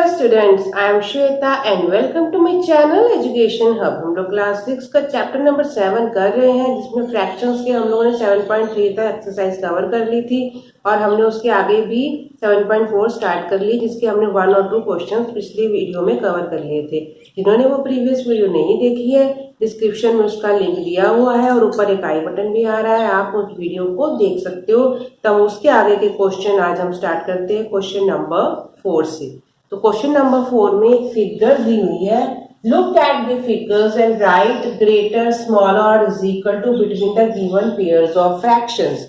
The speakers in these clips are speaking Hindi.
Dear students, I am Shweta and welcome to my channel Education Hub। हम लोग क्लास 6 का चैप्टर नंबर 7 कर रहे हैं, जिसमें फ्रैक्शंस के हम लोगों ने 7.3 तक एक्सरसाइज कवर कर ली थी और हमने उसके आगे भी 7.4 स्टार्ट कर ली, जिसके हमने 1 और 2 क्वेश्चंस पिछली वीडियो में कवर कर लिए थे। जिन्होंने वो प्रीवियस वीडियो नहीं देखी है, डिस्क्रिप्शन में उसका लिंक दिया हुआ है और ऊपर एक आई बटन भी आ रहा है, आप उस वीडियो को देख सकते हो। तब उसके आगे के क्वेश्चन आज हम स्टार्ट करते हैं क्वेश्चन नंबर 4 से। तो क्वेश्चन नंबर 4 में एक फिगर दी हुई है। Look at the figures and right greater smaller is equal to between the given pairs of fractions.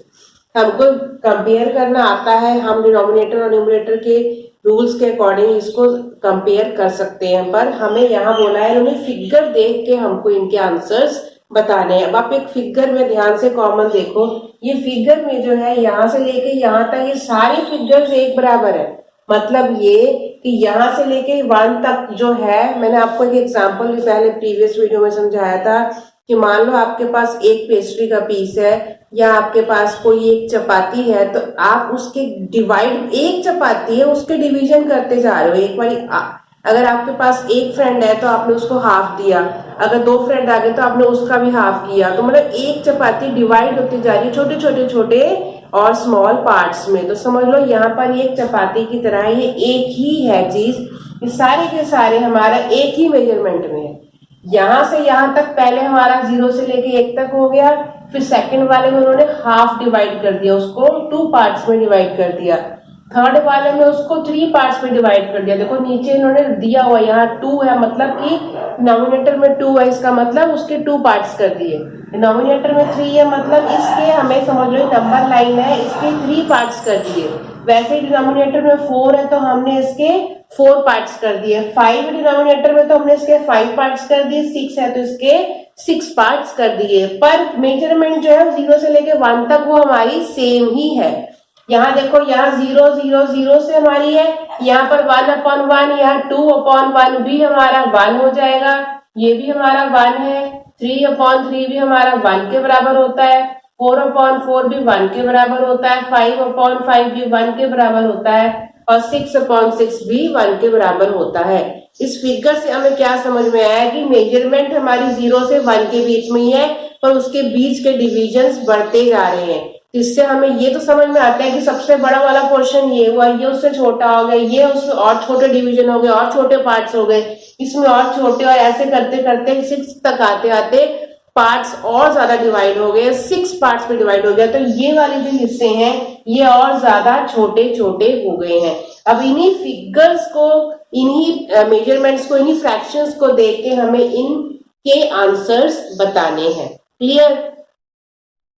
हमको कंपेयर करना आता है, हम डिनोमिनेटर और न्यूमरेटर के रूल्स के अकॉर्डिंग इसको कंपेयर कर सकते हैं, पर हमें यहाँ बोला है इन्होंने फिगर देख के हमको इनके आंसर्स बताने हैं। अब आप एक फिगर में ध्यान से कॉमन देखो, ये फिगर में जो है यहाँ से लेके यहाँ तक ये सारी फिगर्स एक बराबर है। मतलब ये कि यहाँ से लेके 1 तक जो है, मैंने आपको एक एग्जांपल भी पहले प्रीवियस वीडियो में समझाया था कि मान लो आपके पास एक पेस्ट्री का पीस है या आपके पास कोई एक चपाती है, तो आप उसके डिवाइड, एक चपाती है उसके डिवीजन करते जा रहे हो। एक बारी अगर आपके पास एक फ्रेंड है तो आपने उसको हाफ दिया, अगर 2 फ्रेंड आ गए तो आपने उसका भी हाफ किया, तो मतलब एक चपाती डिवाइड होती जा रही है छोटे छोटे छोटे और स्मॉल पार्ट्स में। तो समझ लो यहाँ पर एक चपाती की तरह ये एक ही है चीज, ये सारे के सारे हमारा एक ही मेजरमेंट में है। यहाँ से यहाँ तक पहले हमारा 0 से लेके 1 तक हो गया, फिर सेकंड वाले में उन्होंने हाफ डिवाइड कर दिया, उसको 2 पार्ट्स में डिवाइड कर दिया, थर्ड वाले में उसको 3 पार्ट्स में डिवाइड कर दिया। देखो नीचे इन्होंने दिया हुआ यहाँ 2 है, मतलब कि डिनोमिनेटर में 2 है, इसका मतलब उसके 2 पार्ट्स कर दिए। डिनोमिनेटर में 3 है, मतलब इसके हमें समझ लो नंबर लाइन है, इसके 3 पार्ट्स कर दिए। वैसे ही डिनोमिनेटर में 4 है तो हमने इसके 4 पार्ट्स कर दिए। 5 डिनोमिनेटर में तो हमने इसके 5 पार्ट्स कर दिए। 6 है तो इसके 6 पार्ट्स कर दिए। पर मेजरमेंट जो है 0 से लेके 1 तक वो हमारी सेम ही है। यहाँ देखो, यहाँ 0 0 0 से हमारी है, यहाँ पर 1/1, यहाँ 2/1 भी हमारा 1 हो जाएगा, ये भी हमारा 1 है। 3/3 भी हमारा 1 के बराबर होता है, 4/4 भी 1 के बराबर होता है, 5/5 भी 1 के बराबर होता है और 6/6 भी 1 के बराबर होता है। इस फिगर से हमें क्या समझ में आया कि मेजरमेंट हमारी 0 से 1 के बीच में ही है, पर उसके बीच के डिविजन्स बढ़ते जा रहे हैं। इससे हमें ये तो समझ में आता है कि सबसे बड़ा वाला पोर्शन ये हुआ, ये उससे छोटा हो गया, ये उससे और छोटे डिवीजन हो गए और छोटे पार्ट्स हो गए, इसमें और छोटे, और ऐसे करते करते 6 तक आते आते पार्ट्स और ज्यादा डिवाइड हो गए, 6 पार्ट्स में डिवाइड हो गया। तो ये वाले जो हिस्से हैं ये और ज्यादा छोटे छोटे हो गए हैं। अब इन्हीं फिगर्स को, इन्हीं मेजरमेंट्स को, इन्हीं फ्रैक्शंस को देख के हमें इनके आंसर्स बताने हैं। क्लियर?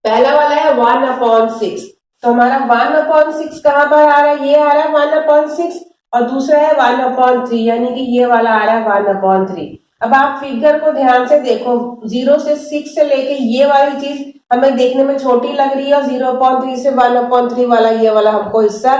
पहला वाला है 1/6, तो हमारा 1/6 कहाँ पर आ रहा है? ये आ रहा है 1/6, और दूसरा है 1/3, यानी कि ये वाला आ रहा है 1/3। अब आप फिगर को ध्यान से देखो, 0 से 6 से लेके ये वाली चीज हमें देखने में छोटी लग रही है और 0/3 से 1/3 वाला ये वाला हमको हिस्सा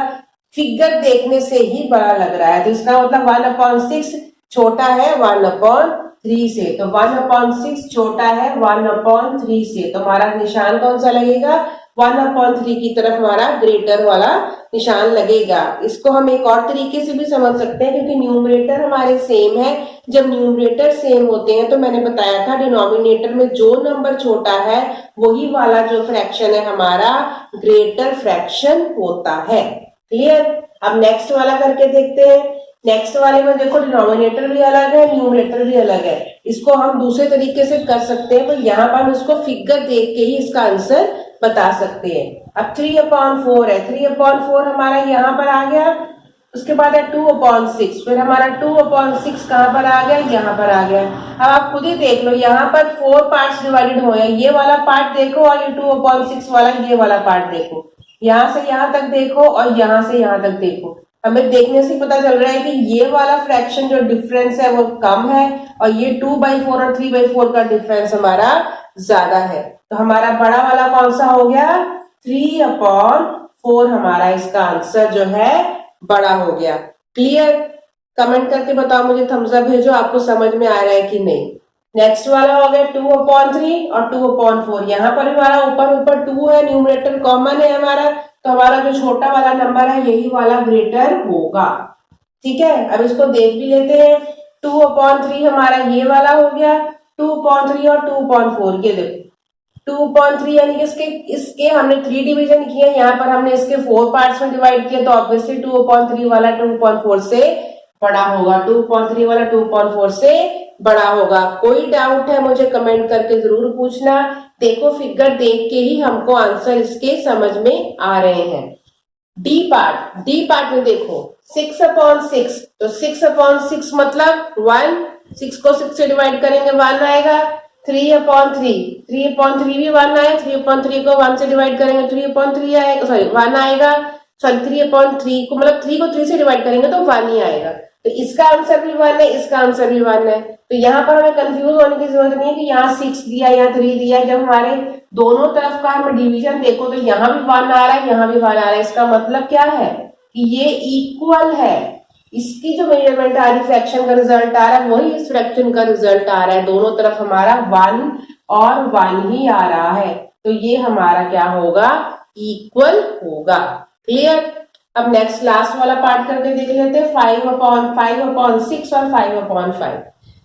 फिगर देखने से ही बड़ा लग रहा है। तो इसका मतलब 1/6 छोटा है 1/3 से, तो 1/6 छोटा है 1/3 से, तो हमारा निशान कौन सा लगेगा? 1/3 की तरफ हमारा ग्रेटर वाला निशान लगेगा। इसको हम एक और तरीके से भी समझ सकते हैं, क्योंकि न्यूमरेटर हमारे सेम है। जब न्यूमरेटर सेम होते हैं तो मैंने बताया था डिनोमिनेटर में जो नंबर छोटा है वही वाला जो फ्रैक्शन है हमारा ग्रेटर फ्रैक्शन होता है। क्लियर? अब नेक्स्ट वाला करके देखते हैं। नेक्स्ट वाले में देखो, डिनोमिनेटर भी अलग है, न्यूमरेटर भी अलग है। इसको हम दूसरे तरीके से कर सकते हैं, तो यहाँ पर हम इसको फिगर देख के ही इसका आंसर बता सकते हैं। अब 3/4 है, 3/4 हमारा यहाँ पर आ गया, उसके बाद है 2/6, फिर हमारा 2/6 कहाँ पर आ गया? यहाँ पर आ गया। अब आप खुद ही देख लो, यहाँ पर 4 पार्ट्स डिवाइडेड हुए हैं, ये वाला पार्ट देखो और ये 2/6 वाला ये वाला पार्ट देखो, यहाँ से यहाँ तक देखो और यहाँ से यहाँ तक देखो। हमें देखने से पता चल रहा है कि ये वाला फ्रैक्शन जो डिफरेंस है वो कम है और ये 2/4 और 3/4 का डिफरेंस हमारा ज्यादा है। तो हमारा बड़ा वाला कौन सा हो गया? 3/4 हमारा इसका आंसर जो है बड़ा हो गया। क्लियर? कमेंट करके बताओ मुझे, थम्स अप भेजो आपको समझ में आ रहा है कि नहीं। नेक्स्ट वाला हो गया 2/3 और 2/4। यहाँ पर हमारा ऊपर 2 है, न्यूमरेटर कॉमन है हमारा, तो हमारा जो छोटा वाला नंबर है यही वाला ग्रेटर होगा। ठीक है, अब इसको देख भी लेते हैं। 2/3 हमारा ये वाला हो गया, 2/3 और 2/4, ये देखो 2/3 यानी कि इसके इसके हमने 3 डिवीजन किए, यहाँ पर हमने इसके 4 पार्ट्स में डिवाइड किया, तो ऑब्वियसली 2/3 वाला 2/4 से बड़ा होगा, 2/3 वाला 2/4 से बड़ा होगा। कोई डाउट है मुझे कमेंट करके जरूर पूछना। देखो फिगर देख के ही हमको आंसर इसके समझ में आ रहे हैं। डी पार्ट में देखो 6/6, तो 6/6 मतलब 1, 6 को 6 से डिवाइड करेंगे 1 आएगा। 3/3 भी 1 आया, 3/3 को 1 से डिवाइड करेंगे 3/3 आएगा, सॉरी 1 आएगा। सॉरी 3/3 को मतलब 3 को 3 से डिवाइड करेंगे तो 1 ही आएगा। तो इसका आंसर भी 1 है, इसका आंसर भी 1 है। तो यहाँ पर हमें कंफ्यूज होने की जरूरत नहीं है कि यहाँ 6 दिया या 3 दिया। जब हमारे दोनों तरफ का हम डिवीजन देखो तो यहाँ भी 1 आ रहा है, यहाँ भी 1 आ रहा है। इसका मतलब क्या है कि ये इक्वल है। इसकी जो मेजरमेंट आ रही, फ्रैक्शन का रिजल्ट आ रहा है, वही इस फ्रैक्शन का रिजल्ट आ रहा है। दोनों तरफ हमारा 1 और 1 ही आ रहा है, तो ये हमारा क्या होगा, इक्वल होगा। क्लियर। अब नेक्स्ट लास्ट वाला पार्ट करके देख लेते हैं। 5/6 और 5/5।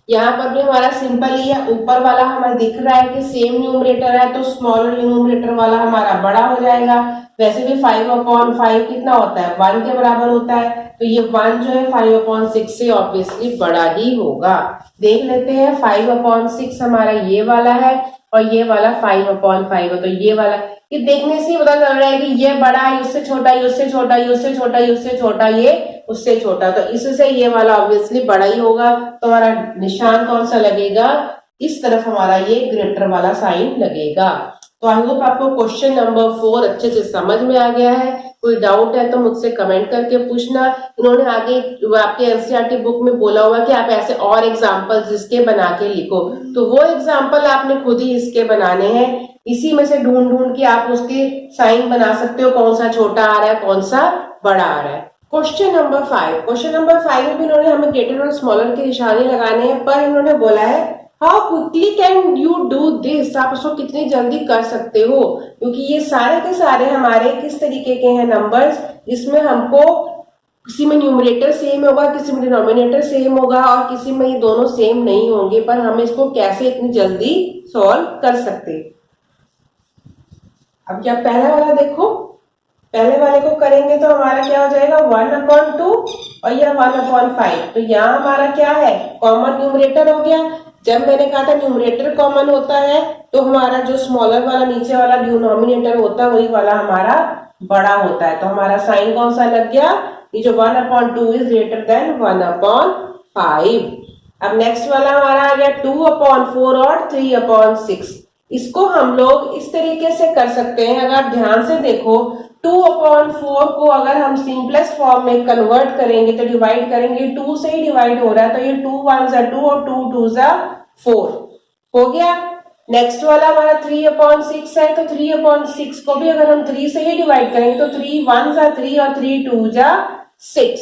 यहाँ पर भी हमारा सिंपल ही है। ऊपर वाला हमें दिख रहा है कि सेम न्यूमरेटर है, तो स्मॉलर न्यूमरेटर वाला हमारा बड़ा हो जाएगा। वैसे भी 5/5 कितना होता है, 1 के बराबर होता है, तो ये 1 जो है 5/6 से ऑब्वियसली बड़ा ही होगा। देख लेते हैं 5/6 हमारा ये वाला है और ये वाला 5/5 है। तो ये वाला कि देखने से ही पता चल रहा है कि ये बड़ा है, उससे छोटा, ये उससे छोटा, ये उससे छोटा, ये उससे छोटा, ये उससे छोटा, तो इससे ये वाला ऑब्वियसली बड़ा ही होगा। तो हमारा निशान कौन सा लगेगा, इस तरफ हमारा ये ग्रेटर वाला साइन लगेगा। तो आई होप आपको क्वेश्चन नंबर 4 अच्छे से समझ में आ गया है। कोई डाउट है तो मुझसे कमेंट करके पूछना। इन्होंने आगे आपके एनसीईआरटी बुक में बोला हुआ कि आप ऐसे और एग्जाम्पल्स इसके बना के लिखो, तो वो एग्जाम्पल आपने खुद ही इसके बनाने हैं। इसी में से ढूंढ ढूंढ के आप उसके साइन बना सकते हो, कौन सा छोटा आ रहा है, कौन सा बड़ा आ रहा है। क्वेश्चन नंबर 5 में भी इन्होंने हमें ग्रेटर और स्मॉलर के निशाने लगाने हैं, पर इन्होंने बोला है how quickly can you do this, आप उसको कितनी जल्दी कर सकते हो, क्योंकि ये सारे के सारे हमारे किस तरीके के हैं नंबर्स, जिसमें हमको किसी में न्यूमरेटर सेम होगा, किसी में डिनोमिनेटर सेम होगा और किसी में ये दोनों सेम नहीं होंगे, पर हम इसको कैसे इतनी जल्दी सॉल्व कर सकते हैं। अब क्या पहला वाला देखो, पहले वाले को करेंगे तो हमारा क्या हो जाएगा 1/2 और यह 1/5। तो यहाँ हमारा क्या है, कॉमन न्यूमरेटर हो गया। जब मैंने कहा था न्यूमरेटर कॉमन होता है तो हमारा जो स्मॉलर वाला नीचे वाला डिनोमिनेटर होता है वही वाला हमारा बड़ा होता है। तो हमारा साइन कौन सा लग गया, ये जो 1/2 इज ग्रेटर देन 1/5। अब नेक्स्ट वाला हमारा आ गया 2/4 और 3/6। इसको हम लोग इस तरीके से कर सकते हैं, अगर आप ध्यान से देखो 2/4 को अगर हम सिंपलेस्ट फॉर्म में कन्वर्ट करेंगे तो डिवाइड करेंगे, 2 से ही डिवाइड हो रहा है, तो ये 2 1 जा 2 और 2 2 जा 4 हो गया। नेक्स्ट वाला हमारा 3/6 है, तो 3/6 को भी अगर हम 3 से ही डिवाइड करेंगे तो 3 1 जा 3 और 3 2 जा 6।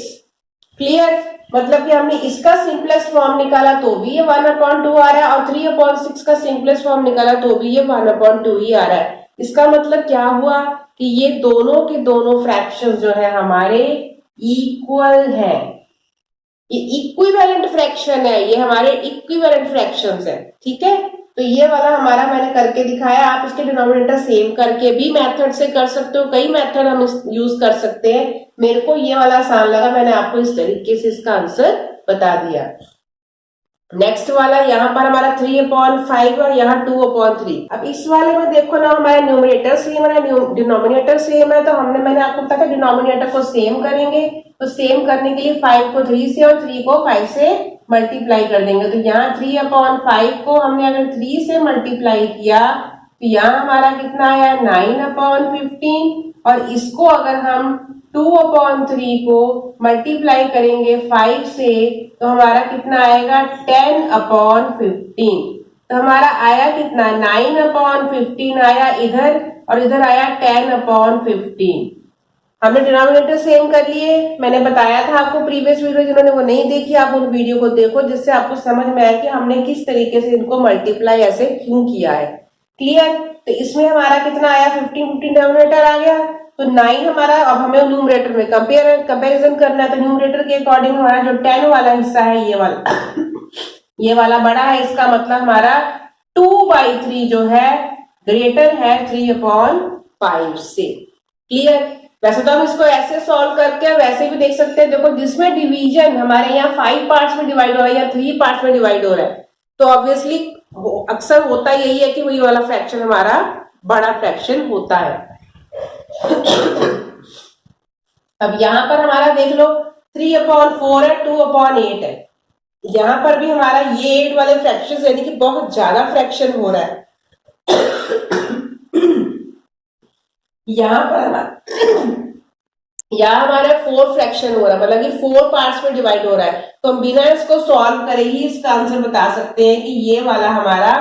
क्लियर। मतलब कि हमने इसका सिंपलेस्ट फॉर्म निकाला तो भी ये 1/2 आ रहा है और 3/6 का सिंपलेस्ट फॉर्म निकाला तो भी ये 1/2 ही आ रहा है। इसका मतलब क्या हुआ कि ये दोनों के दोनों फ्रैक्शंस जो है हमारे इक्वल हैं। ये इक्विवेलेंट फ्रैक्शन है, ये हमारे इक्विवेलेंट फ्रैक्शंस है। ठीक है, तो ये वाला हमारा मैंने करके दिखाया। आप इसके डिनोमिनेटर सेम करके भी मेथड से कर सकते हो, कई मेथड हम यूज कर सकते हैं। मेरे को ये वाला आसान लगा, मैंने आपको इस तरीके से इसका आंसर बता दिया। नेक्स्ट वाला यहाँ पर हमारा 3/5 और यहाँ 2/3। अब इस वाले में देखो ना, हमारा न्यूमरेटर सेम है, डिनोमिनेटर सेम है, तो मैंने आपको बताया था डिनोमिनेटर को सेम करेंगे। तो सेम करने के लिए 5 को 3 से और 3 को 5 से मल्टीप्लाई कर देंगे। तो यहाँ 3/5 को हमने अगर 3 से मल्टीप्लाई किया तो यहाँ हमारा कितना आया 9/15, और इसको अगर हम 2/3 को मल्टीप्लाई करेंगे 5 से तो हमारा कितना आएगा 10/15। तो हमारा आया कितना 9/15 आया इधर, और इधर आया 10/15। हमने डिनोमिनेटर सेम कर लिए। मैंने बताया था आपको प्रीवियस वीडियो, जिन्होंने वो नहीं देखी आप उन वीडियो को देखो, जिससे आपको समझ में आया कि हमने किस तरीके से इनको मल्टीप्लाई ऐसे क्यों किया है। क्लियर। तो इसमें हमारा कितना आया 15 डिनोमिनेटर आ गया, तो 9 हमारा, अब हमें न्यूमरेटर में कंपेरिजन करना है, तो न्यूमरेटर के अकॉर्डिंग हमारा जो 10 वाला हिस्सा है ये वाला ये वाला बड़ा है, इसका मतलब हमारा 2/3 जो है ग्रेटर है 3/5 से। क्लियर? वैसे तो हम इसको ऐसे सॉल्व करके वैसे भी देख सकते हैं। देखो जिसमें डिवीजन हमारे यहाँ 5 पार्ट्स में डिवाइड हो रहा है या 3 पार्ट्स में डिवाइड हो रहा है, तो ऑब्वियसली अक्सर होता यही है कि वही वाला फ्रैक्शन हमारा बड़ा फ्रैक्शन होता है। अब यहाँ पर हमारा देख लो 3/4 है, 2/8 है। यहाँ पर भी हमारा ये 8 वाले फ्रैक्शन यानी कि बहुत ज्यादा फ्रैक्शन हो रहा है। यहाँ पर हमारा 4 फ्रैक्शन हो रहा है, मतलब कि 4 पार्ट्स में डिवाइड हो रहा है। तो हम बिना इसको सॉल्व करे ही इसका आंसर बता सकते हैं कि ये वाला हमारा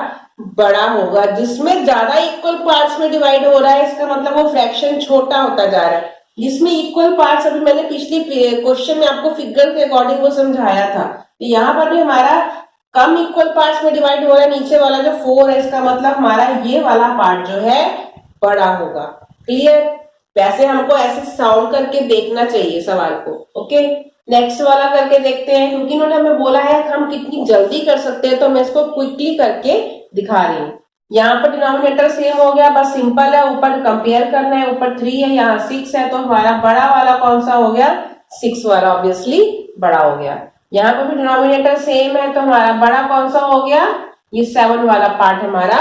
बड़ा होगा। जिसमें ज्यादा इक्वल पार्ट्स में डिवाइड हो रहा है इसका मतलब वो फ्रैक्शन छोटा होता जा रहा है। जिसमें इक्वल पार्ट्स, अभी मैंने पिछली क्वेश्चन में आपको फिगर के अकॉर्डिंग वो समझाया था, तो यहाँ पर भी हमारा कम इक्वल पार्ट्स में डिवाइड हो रहा है। नीचे वाला जो 4 है इसका मतलब हमारा ये वाला पार्ट जो है बड़ा होगा। क्लियर? वैसे हमको ऐसे साउंड करके देखना चाहिए सवाल को। ओके, नेक्स्ट वाला करके देखते हैं, क्योंकि इन्होंने हमें बोला है कि हम कितनी जल्दी कर सकते हैं, तो मैं इसको क्विकली करके दिखा रही हूँ। यहाँ पर डिनोमिनेटर सेम हो गया, बस सिंपल है, ऊपर कंपेयर करना है। ऊपर 3 है, यहाँ 6 है, तो हमारा बड़ा वाला कौन सा हो गया? 6 वाला ऑब्वियसली बड़ा हो गया। यहाँ पर भी डिनोमिनेटर सेम है, तो हमारा बड़ा कौन सा हो गया? ये 7 वाला पार्ट हमारा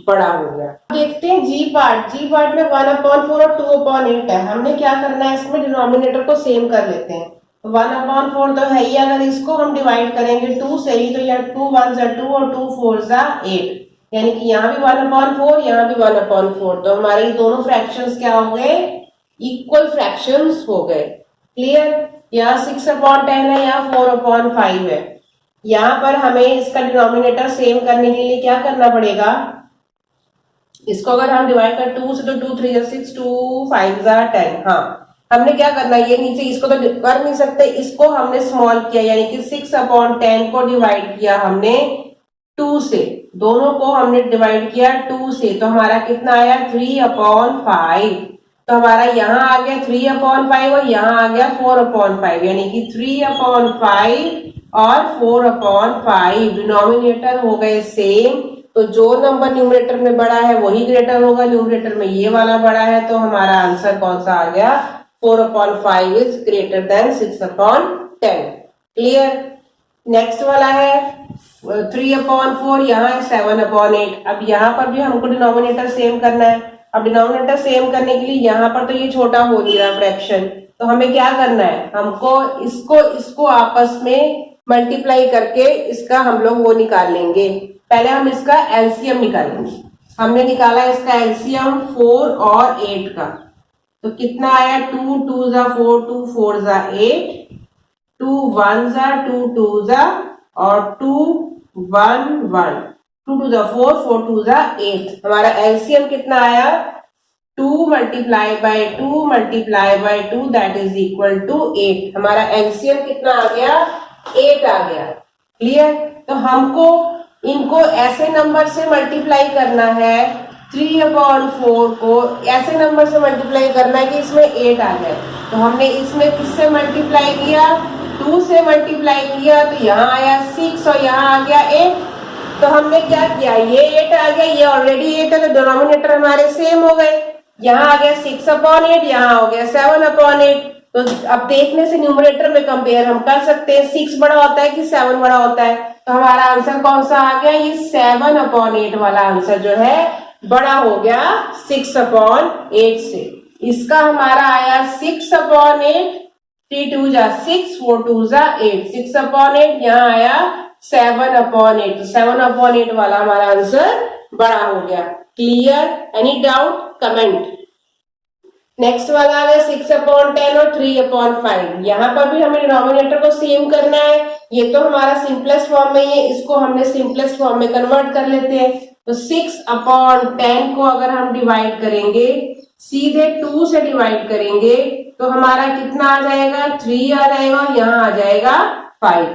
बड़ा हो गया। देखते हैं जी पार्ट में 1/4 और 2/8 है। हमने क्या करना है, इसमें डिनोमिनेटर को सेम कर लेते हैं। 1/4 तो है ही, अगर इसको हम डिवाइड करेंगे 2 से ही, तो यहाँ 2 1 2 और 2 4 8, यानी कि यहाँ भी 1/4, यहाँ भी 1/4, तो हमारे दोनों फ्रैक्शंस क्या हो गए? इक्वल फ्रैक्शंस हो गए। क्लियर? यहाँ 6/10 है, यहाँ 4/5 है। यहाँ पर हमें इसका डिनोमिनेटर सेम करने के लिए क्या करना पड़ेगा? इसको अगर हम डिवाइड कर 2 से, तो 2 3 6, 2 5 10। हाँ, हमने क्या करना है, ये नीचे इसको तो कर नहीं सकते, इसको हमने स्मॉल किया, यानी कि 6/10 को डिवाइड किया हमने 2 से, दोनों को हमने डिवाइड किया 2 से, तो हमारा कितना आया? 3/5। तो हमारा यहाँ आ गया 3/5 और यहाँ आ गया 4/5, यानी कि 3/5 और 4/5 डिनोमिनेटर हो गए सेम। तो जो नंबर न्यूमरेटर में बड़ा है वही ग्रेटर होगा। न्यूमरेटर में ये वाला बड़ा है, तो हमारा आंसर कौन सा आ गया? 4/5 is greater than 6/10। Clear? Next वाला है 3/4, यहाँ है 7/8। अब यहाँ पर भी हमको डिनोमिनेटर सेम करना है। अब डिनोमिनेटर सेम करने के लिए यहाँ पर तो ये छोटा हो नहीं रहा फ्रैक्शन, तो हमें क्या करना है? हमको इसको आपस में मल्टीप्लाई करके इसका हम लोग वो निकाल लेंगे। पहले हम इसका एलसीएम निकालेंगे। हमने निकाला इसका एलसीएम 4 और 8 का, तो कितना आया? 2 2 4, 2 4 8, 2 1 2 2 और 2 1 1, 2 2 4, 4 2 8। हमारा एलसीएम कितना आया? 2 multiply by 2 multiply by 2 that is equal to 8। हमारा एलसीएम कितना आ गया? 8 आ गया। क्लियर? तो हमको इनको ऐसे नंबर से मल्टीप्लाई करना है, 3/4 को ऐसे नंबर से मल्टीप्लाई करना है कि इसमें 8 आ जाए। तो हमने इसमें किससे मल्टीप्लाई किया? 2 से मल्टीप्लाई किया, तो यहाँ आया 6 और यहाँ आ गया 8। तो हमने क्या किया? ये 8 आ गया, ये ऑलरेडी 8 है, तो डिनोमिनेटर हमारे सेम हो गए। यहाँ आ गया 6/8, यहाँ हो गया 7/8। तो अब देखने से न्यूमरेटर में कंपेयर हम कर सकते हैं, 6 बड़ा होता है कि 7 बड़ा होता है। तो हमारा आंसर कौन सा आ गया? ये 7/8 वाला आंसर जो है बड़ा हो गया 6/8 से। इसका हमारा आया 6/8, 3 2 6, 4 2 8, 6/8, यहाँ आया 7/8। 7/8 वाला हमारा आंसर बड़ा हो गया। Clear? Any doubt? Comment. Next वाला है 6/10 और 3/5। यहाँ पर भी हमें डिनोमिनेटर को सेम करना है। ये तो हमारा सिंपलेस्ट फॉर्म में है, इसको हमने सिंपलेस्ट फॉर्म में कन्वर्ट कर लेते हैं। तो 6/10 को अगर हम डिवाइड करेंगे, सीधे 2 से डिवाइड करेंगे, तो हमारा कितना आ जाएगा? 3 आ जाएगा, यहाँ आ जाएगा 5।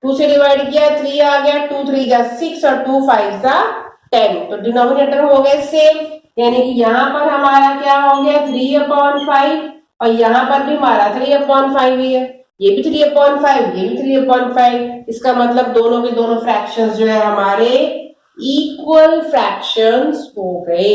2 से डिवाइड किया, 3 आ गया, 2 3 6 और 2 5 10। तो डिनोमिनेटर हो गए सेम। यानी कि यहाँ पर हमारा क्या हो गया 3/5 और यहाँ पर भी हमारा 3/5 ही है, ये भी 3/5, ये भी 3/5। इसका मतलब दोनों के दोनों फ्रैक्शंस जो है हमारे इक्वल फ्रैक्शंस हो गए।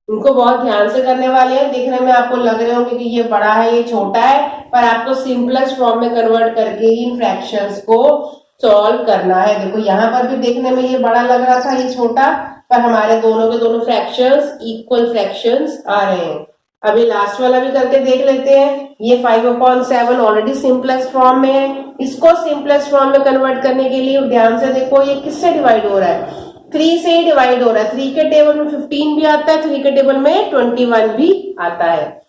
इनको बहुत ध्यान से करने वाले हैं। देखने में आपको लग रहे होंगे कि ये बड़ा है ये छोटा है, पर आपको सिंपलेस्ट फॉर्म में कन्वर्ट करके ही इन फ्रैक्शंस को सॉल्व करना है। देखो यहाँ पर भी देखने में ये बड़ा लग रहा था ये छोटा, पर हमारे दोनों के दोनों फ्रैक्शंस इक्वल फ्रैक्शंस आ रहे हैं। अभी लास्ट वाला भी करके देख लेते हैं। ये 5/7 ऑलरेडी सिंपलेस्ट फॉर्म में है, इसको सिंपलेस्ट फॉर्म में कन्वर्ट करने के लिए ध्यान से देखो ये किससे डिवाइड हो रहा है, 3 से ही डिवाइड हो रहा है। 3 के टेबल में 15 भी आता है, 3 के टेबल में 21 भी आता है।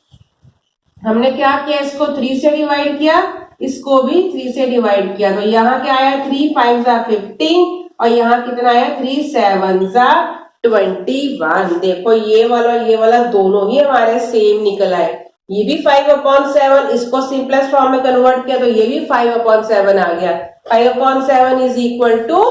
हमने क्या किया, इसको 3 से डिवाइड किया, इसको भी 3 से डिवाइड किया, तो यहाँ क्या आया 3 5 जा 15 और यहाँ कितना आया 3 7 जा 21। देखो ये वाला दोनों ही हमारे सेम निकल आए। ये भी 5/7, इसको सिंपलेस्ट फॉर्म में कन्वर्ट किया तो ये भी 5/7 आ गया। 5/7 इज इक्वल टू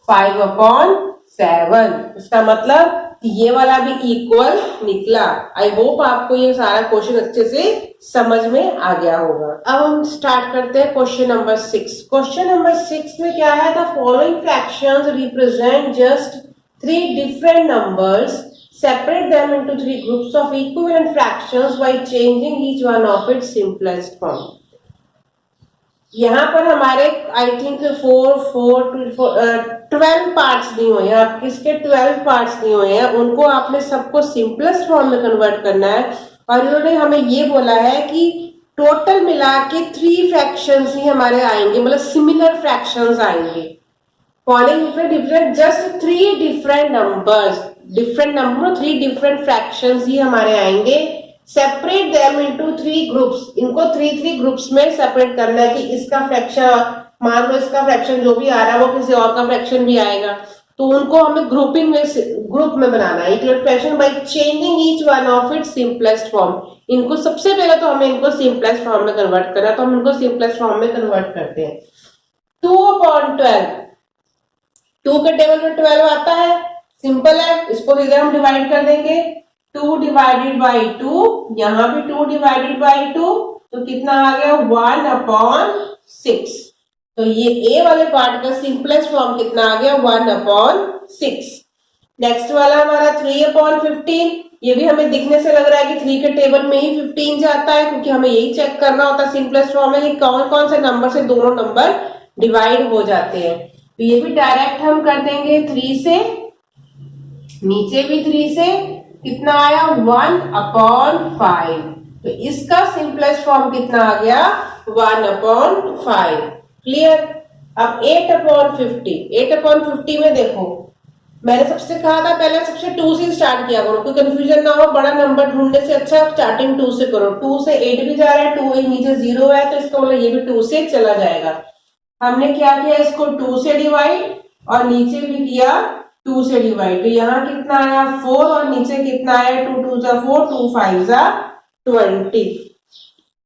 5/7। इसका मतलब ये वाला भी इक्वल निकला। आई होप आपको ये सारा क्वेश्चन अच्छे से समझ में आ गया होगा। अब हम स्टार्ट करते हैं क्वेश्चन नंबर 6। क्वेश्चन नंबर 6 में क्या है, the following fractions represent just 3 different numbers, separate them into 3 groups of equivalent fractions by changing each one of its simplest form। यहाँ पर हमारे आई थिंक 12 पार्ट्स दिए हुए हैं, आप किसके 12 पार्ट्स दिए हुए हैं, उनको आपने सबको सिंपलेस्ट फॉर्म में कन्वर्ट करना है। और इन्होंने हमें ये बोला है कि टोटल मिला के 3 फ्रैक्शंस ही हमारे आएंगे, मतलब सिमिलर फ्रैक्शंस आएंगे। Falling different just 3 different numbers, 3 different fractions ही हमारे आएंगे। Separate them into 3 groups, इनको 3 ग्रुप्स में सेपरेट करना है कि इसका फ्रैक्शन, मान लो इसका फ्रैक्शन जो भी आ रहा है वो किसी और का फ्रैक्शन भी आएगा, तो उनको हमें ग्रुप में बनाना है। Equal fraction by changing each one of its simplest form. इनको सबसे पहले तो हमें इनको सिंपलेस्ट फॉर्म में कन्वर्ट करना, तो हम इनको सिंपलेस्ट फॉर्म में कन्वर्ट करते हैं। 2/12, 2 के टेबल में 12 आता है, सिंपल है, इसको सीधे हम डिवाइड कर देंगे। 2 डिवाइडेड बाई 2, यहाँ भी 2 डिवाइडेड बाई 2, तो कितना आ गया 1/6। तो ये ए वाले पार्ट का सिंपलेस्ट फॉर्म कितना आ गया 1/6। नेक्स्ट वाला हमारा 3/15, ये भी हमें दिखने से लग रहा है कि 3 के टेबल में ही 15 जाता है, क्योंकि हमें यही चेक करना होता है सिंपलेस्ट फॉर्म में कि कौन कौन से नंबर से दोनों नंबर डिवाइड हो जाते हैं। तो ये भी डायरेक्ट हम कर देंगे 3 से, नीचे भी 3 से, कितना आया 1/5। तो इसका सिंपलेस्ट फॉर्म कितना आ गया 1/5। क्लियर। अब 8/50, 8/50 में देखो मैंने सबसे कहा था पहले सबसे 2 से स्टार्ट किया करो, कोई कंफ्यूजन ना हो, बड़ा नंबर ढूंढने से अच्छा स्टार्टिंग 2 से करो। 2 से 8 भी जा रहा है, 2 नीचे 0 है, तो इसका मतलब ये भी 2 से चला जाएगा। हमने क्या किया, इसको 2 से डिवाइड और नीचे भी किया 2 से डिवाइड, तो यहाँ कितना आया 4 और नीचे कितना आया 2 2 जा 4, 2 5 जा 20।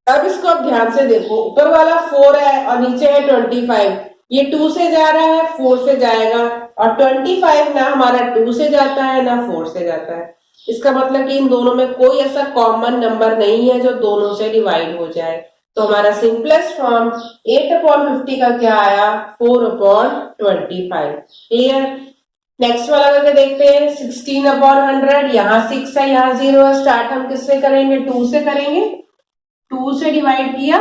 अब इसको अब ध्यान से देखो, ऊपर वाला 4 है और नीचे है 25, ये 2 से जा रहा है 4 से जाएगा, और 25 ना हमारा 2 से जाता है ना 4 से जाता है। इसका मतलब कि इन दोनों में कोई ऐसा कॉमन नंबर नहीं है जो दोनों से डिवाइड हो जाए। तो हमारा सिंपलेस्ट फॉर्म 8/50 का क्या आया 4/25। क्लियर। नेक्स्ट वाला करके देखते हैं 16/100, यहाँ 6 है यहाँ 0 है, स्टार्ट हम किससे करेंगे 2 से करेंगे। 2 से डिवाइड किया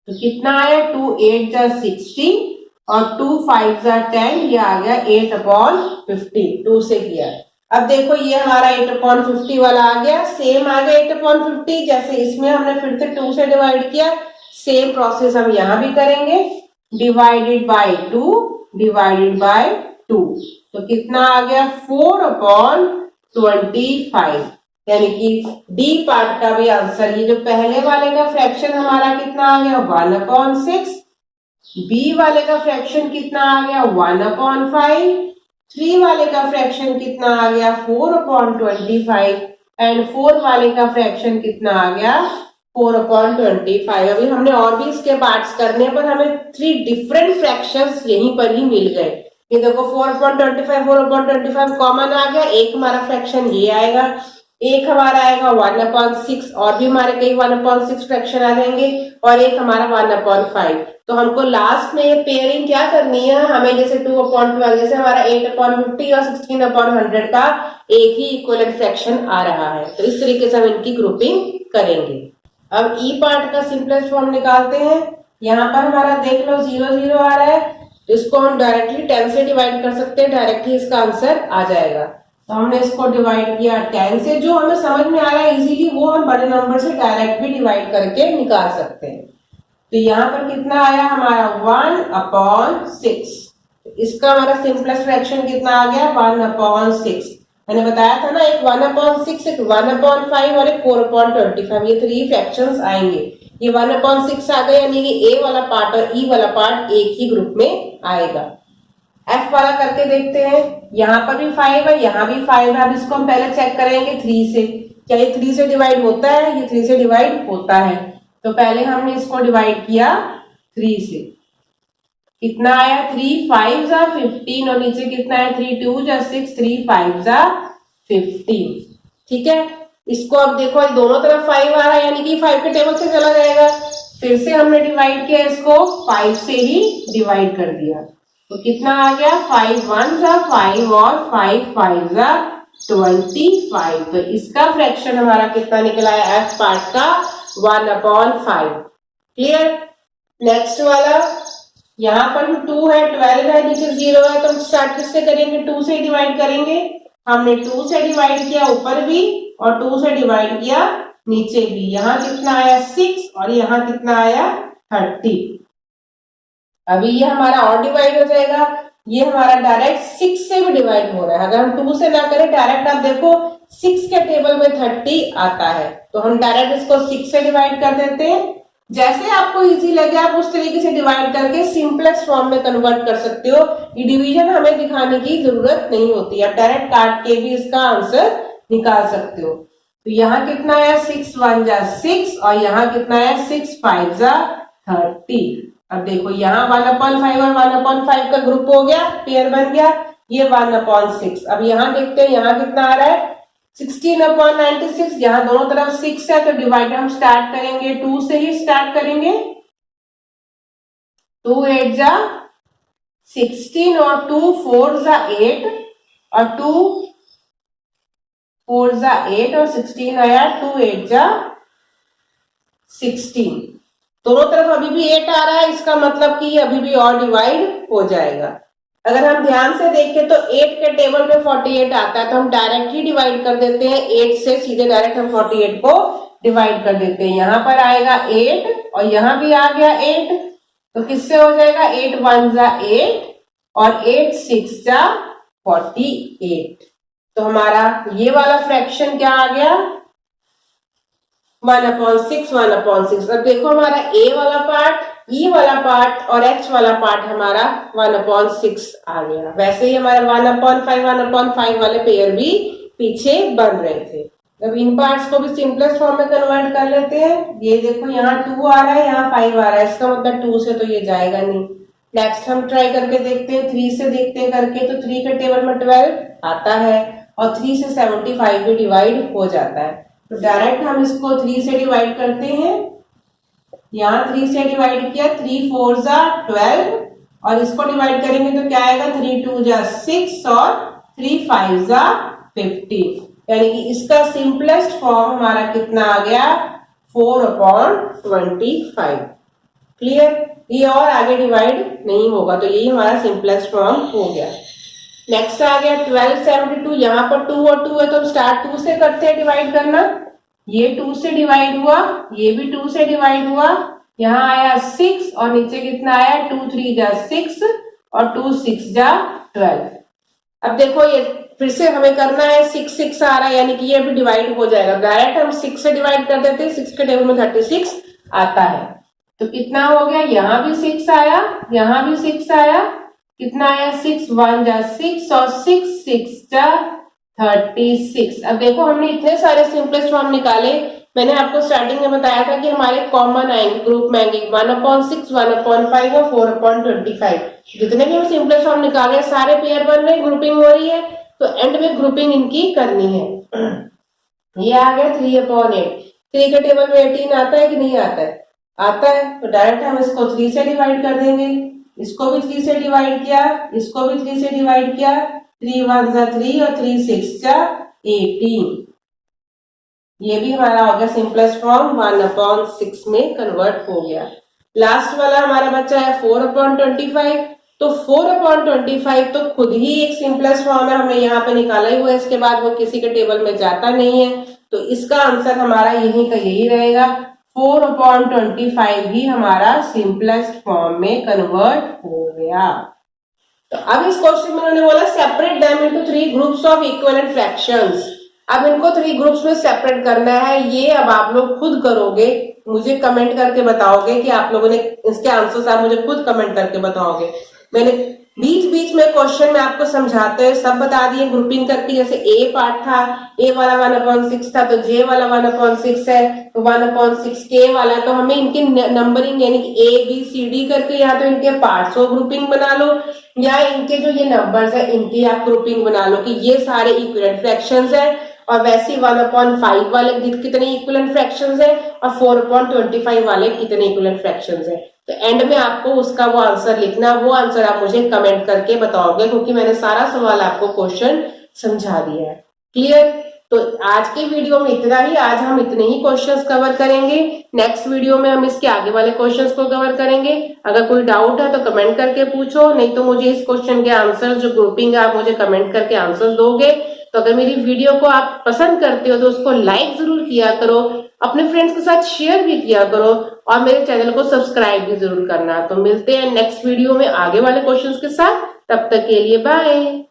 तो कितना आया 2 8 जा 60 और 2 5 जा 10, ये आ गया 8/50। 2 से किया। अब देखो ये हमारा 8/50 वाला आ गया, सेम आ गया 8/50, जैसे इसमें हमने फिर से 2 से डिवाइड किया, सेम प्रोसेस हम यहाँ भी करेंगे। डिवाइडेड बाय 2 डिवाइडेड बाय 2, तो कितना आ गया 4/25, यानी कि डी पार्ट का भी आंसर, ये जो पहले वाले का फ्रैक्शन हमारा कितना आ गया 1/6, बी वाले का फ्रैक्शन कितना आ गया 1/5, 3 वाले का फ्रैक्शन कितना आ गया 4/25 एंड 4 वाले का फ्रैक्शन कितना आ गया 4/25। अभी हमने और भी इसके पार्ट्स करने पर हमें 3 डिफरेंट फ्रैक्शंस यहीं पर ही मिल गए। ये देखो 4/25 4/25 कॉमन आ गया, एक हमारा फ्रैक्शन ये आएगा, एक हमारा आएगा 1/6 और भी हमारे कई 1/6 फ्रैक्शन आ जाएंगे और एक हमारा 1/5। तो हमको लास्ट में ये पेयरिंग क्या करनी है, हमें जैसे 2/12 जैसे हमारा 8/50 और 16/100 का एक ही इक्वलेंट फ्रैक्शन आ रहा है, तो इस तरीके से हम इनकी ग्रुपिंग करेंगे। अब ई पार्ट का सिंपलेस्ट फॉर्म निकालते हैं। यहाँ पर हमारा देख लो 0 0 आ रहा है, तो इसको हम डायरेक्टली 10 से डिवाइड कर सकते हैं, डायरेक्टली इसका आंसर आ जाएगा। तो हमने इसको डिवाइड किया 10 से, जो हमें समझ में आ रहा है इजीली वो हम बड़े नंबर से डायरेक्ट भी डिवाइड करके निकाल सकते हैं। तो यहाँ पर कितना आया हमारा 1/6, इसका हमारा सिंपलेस्ट फ्रैक्शन कितना आ गया 1/6। मैंने बताया था ना, एक 1/6, एक 1/5 और एक 4/25, ये 3 फ्रैक्शंस आएंगे। ये 1/6 आ गए, यानी कि ए वाला पार्ट और ई वाला पार्ट एक ही ग्रुप में आएगा। एफ वाला करके देखते हैं, यहाँ पर भी 5 है, यहाँ भी 5 है। अब इसको हम पहले चेक करेंगे 3 से, क्या ये 3 से डिवाइड होता है, ये 3 से डिवाइड होता है। तो पहले हमने इसको डिवाइड किया 3 से, कितना आया 3 5 जा 15 और नीचे कितना है 3 2 जा 6 3 5 जा 15। ठीक है, इसको अब देखो दोनों तरफ 5 आ रहा है, यानी कि 5 के टेबल से चला जाएगा। फिर से हमने डिवाइड किया इसको 5 से ही डिवाइड कर दिया, तो कितना आ गया 5 1 जा 5 और 5 5 जा 25। तो इसका फ्रैक्शन हमारा कितना निकला है एफ पार्ट का 1/5। क्लियर। नेक्स्ट वाला, यहाँ पर 2 है, 12 है, नीचे 0 है, तो हम स्टार्ट किससे करेंगे 2 से डिवाइड करेंगे। हमने 2 से डिवाइड किया ऊपर भी और 2 से डिवाइड किया नीचे भी। यहाँ कितना आया 6 और यहाँ कितना आया 30। अभी ये हमारा और डिवाइड हो जाएगा, ये हमारा डायरेक्ट 6 से भी डिवाइड हो रहा है। अगर हम 2 से ना करें डायरेक्ट, आप देखो 6 के टेबल में 30 आता है, तो हम डायरेक्ट इसको 6 से डिवाइड कर देते हैं। जैसे आपको इजी लगे आप उस तरीके से डिवाइड करके सिंपलेस्ट फॉर्म में कन्वर्ट कर सकते हो। ये डिवीजन हमें दिखाने की जरूरत नहीं होती, आप डायरेक्ट काट के भी इसका आंसर निकाल सकते हो। तो यहाँ कितना आया 6 1 जा 6 और यहाँ कितना आया 6 5 जा 30। अब देखो यहाँ 1/5 और 1/5 का ग्रुप हो गया, पेयर बन गया, ये 1/6। अब यहाँ देखते हैं यहाँ कितना आ रहा है 16/96। यहाँ दोनों तरफ 6 है, तो डिवाइड हम स्टार्ट करेंगे 2 से ही स्टार्ट करेंगे। 2 8 जा 16 और 2 4 जा 8 और 2 4 जा 8 और 16 आया 2 8 जा 16। दोनों तरफ अभी भी 8 आ रहा है, इसका मतलब कि अभी भी और डिवाइड हो जाएगा। अगर हम ध्यान से देखें तो 8 के टेबल में 48 आता है, तो हम डायरेक्ट ही डिवाइड कर देते हैं 8 से, सीधे डायरेक्ट हम 48 को डिवाइड कर देते हैं। यहाँ पर आएगा 8 और यहाँ भी आ गया 8, तो किससे हो जाएगा 8 1 जा 8 और 8 6 जा 48। तो हमारा ये वाला फ्रैक्शन क्या आ गया 1/6 1/6। अब देखो हमारा ए वाला पार्ट, ई वाला पार्ट और एच वाला पार्ट हमारा 1/6 आ गया। वैसे ही हमारे 1/5 1/5 वाले पेयर भी पीछे बन रहे थे। अब इन पार्ट्स को भी सिंपलेस्ट फॉर्म में कन्वर्ट कर लेते हैं। ये देखो यहाँ 2 आ रहा है, यहाँ 5 आ रहा है, इसका मतलब 2 से तो ये जाएगा नहीं। नेक्स्ट हम ट्राई करके देखते हैं 3 से, देखते हैं करके। तो 3 के टेबल में 12 आता है और 3 से 75 भी डिवाइड हो जाता है, तो डायरेक्ट हम इसको 3 से डिवाइड करते हैं। यहाँ 3 से डिवाइड किया 3 4 जा 12 और इसको डिवाइड करेंगे तो क्या आएगा 3 2 जा 6 और 3 5 जा 15। यानी कि इसका सिंपलेस्ट फॉर्म हमारा कितना आ गया 4/25। क्लियर। ये और आगे डिवाइड नहीं होगा, तो यही हमारा सिंपलेस्ट फॉर्म हो गया। नेक्स्ट आ गया 1272। यहाँ पर 2 और 2 है, तो हम स्टार्ट 2 से करते हैं डिवाइड करना। ये 2 से डिवाइड हुआ, ये भी 2 से डिवाइड हुआ। यहाँ आया 6 और नीचे कितना आया 2 3 जा 6 और 2 6 जा 12। अब देखो ये फिर से हमें करना है 6 6 आ रहा है, यानी कि ये भी डिवाइड हो जाएगा। डायरेक्ट हम 6 से डिवाइड कर देते हैं, 6 के टेबल में 36 आता है, तो कितना हो गया यहाँ भी 6 आया, यहाँ भी 6 आया, कितना आया 6 1 जा 6 और 6 6 जा 36। अब देखो हमने इतने सारे सिंपलेस्ट फॉर्म निकाले, मैंने आपको स्टार्टिंग में बताया था कि हमारे कॉमन आएंगे, ग्रुप में आएंगे 1/6, 1/5 और 4/25। जितने भी हम सिंपलेस्ट फॉर्म निकाल रहे हैं सारे पेयर बन रहे हैं, ग्रुपिंग हो रही है, तो एंड में ग्रुपिंग इनकी करनी है। ये आ गया 3/8। 3 के टेबल में 18 आता है कि नहीं आता है? आता है, तो डायरेक्ट हम इसको 3 से डिवाइड कर देंगे। इसको भी 3 से डिवाइड किया, इसको भी 3 से डिवाइड किया, 3 1 जा 3 और 3 6 जा 18। ये भी हमारा हो गया सिंपलेस्ट फॉर्म, 1/6 में कन्वर्ट हो गया। लास्ट वाला हमारा बच्चा है 4/25। तो 4/25 तो खुद ही एक सिंपलेस्ट फॉर्म है, हमने यहाँ पे निकाला ही हुआ है, इसके बाद वो किसी के टेबल में जाता नहीं है, तो इसका आंसर हमारा यही का यही रहेगा। 4/25 भी हमारा सिंपलेस्ट फॉर्म में कन्वर्ट हो गया। तो अब इस क्वेश्चन में उन्होंने बोला separate them into 3 groups of equivalent fractions. अब इनको 3 ग्रुप्स में सेपरेट करना है। ये अब आप लोग खुद करोगे, मुझे कमेंट करके बताओगे कि आप लोगों ने इसके आंसर्स आप मुझे खुद कमेंट करके बताओगे। मैंने बीच बीच में क्वेश्चन में आपको समझाते हुए सब बता दिए ग्रुपिंग करके। जैसे ए पार्ट था, ए वाला 1/6 था, तो जे वाला 1/6 है, तो 1/6 के वाला, तो हमें इनके नंबरिंग यानी कि ए बी सी डी करके या तो इनके पार्ट्स को ग्रुपिंग बना लो, या इनके जो ये नंबर्स है इनकी आप ग्रुपिंग बना लो कि ये सारे इक्विवेलेंट फ्रैक्शंस है। और वैसे 1/5 वाले कितने इक्विवेलेंट फ्रैक्शंस है और 4/25 वाले कितने इक्विवेलेंट फ्रैक्शंस है। तो एंड में आपको उसका वो आंसर लिखना, वो आंसर आप मुझे कमेंट करके बताओगे, क्योंकि मैंने सारा सवाल आपको क्वेश्चन समझा दिया है। क्लियर? तो आज के वीडियो में इतना ही। आज हम इतने ही क्वेश्चंस कवर करेंगे। नेक्स्ट वीडियो में हम इसके आगे वाले क्वेश्चंस को कवर करेंगे। अगर कोई डाउट है तो कमेंट करके पूछो, नहीं तो मुझे इस क्वेश्चन के आंसर जो ग्रुपिंग है आप मुझे कमेंट करके आंसर दोगे। तो अगर मेरी वीडियो को आप पसंद करते हो तो उसको लाइक जरूर किया करो, अपने फ्रेंड्स के साथ शेयर भी किया करो, और मेरे चैनल को सब्सक्राइब भी जरूर करना। तो मिलते हैं नेक्स्ट वीडियो में आगे वाले क्वेश्चंस के साथ। तब तक के लिए बाय।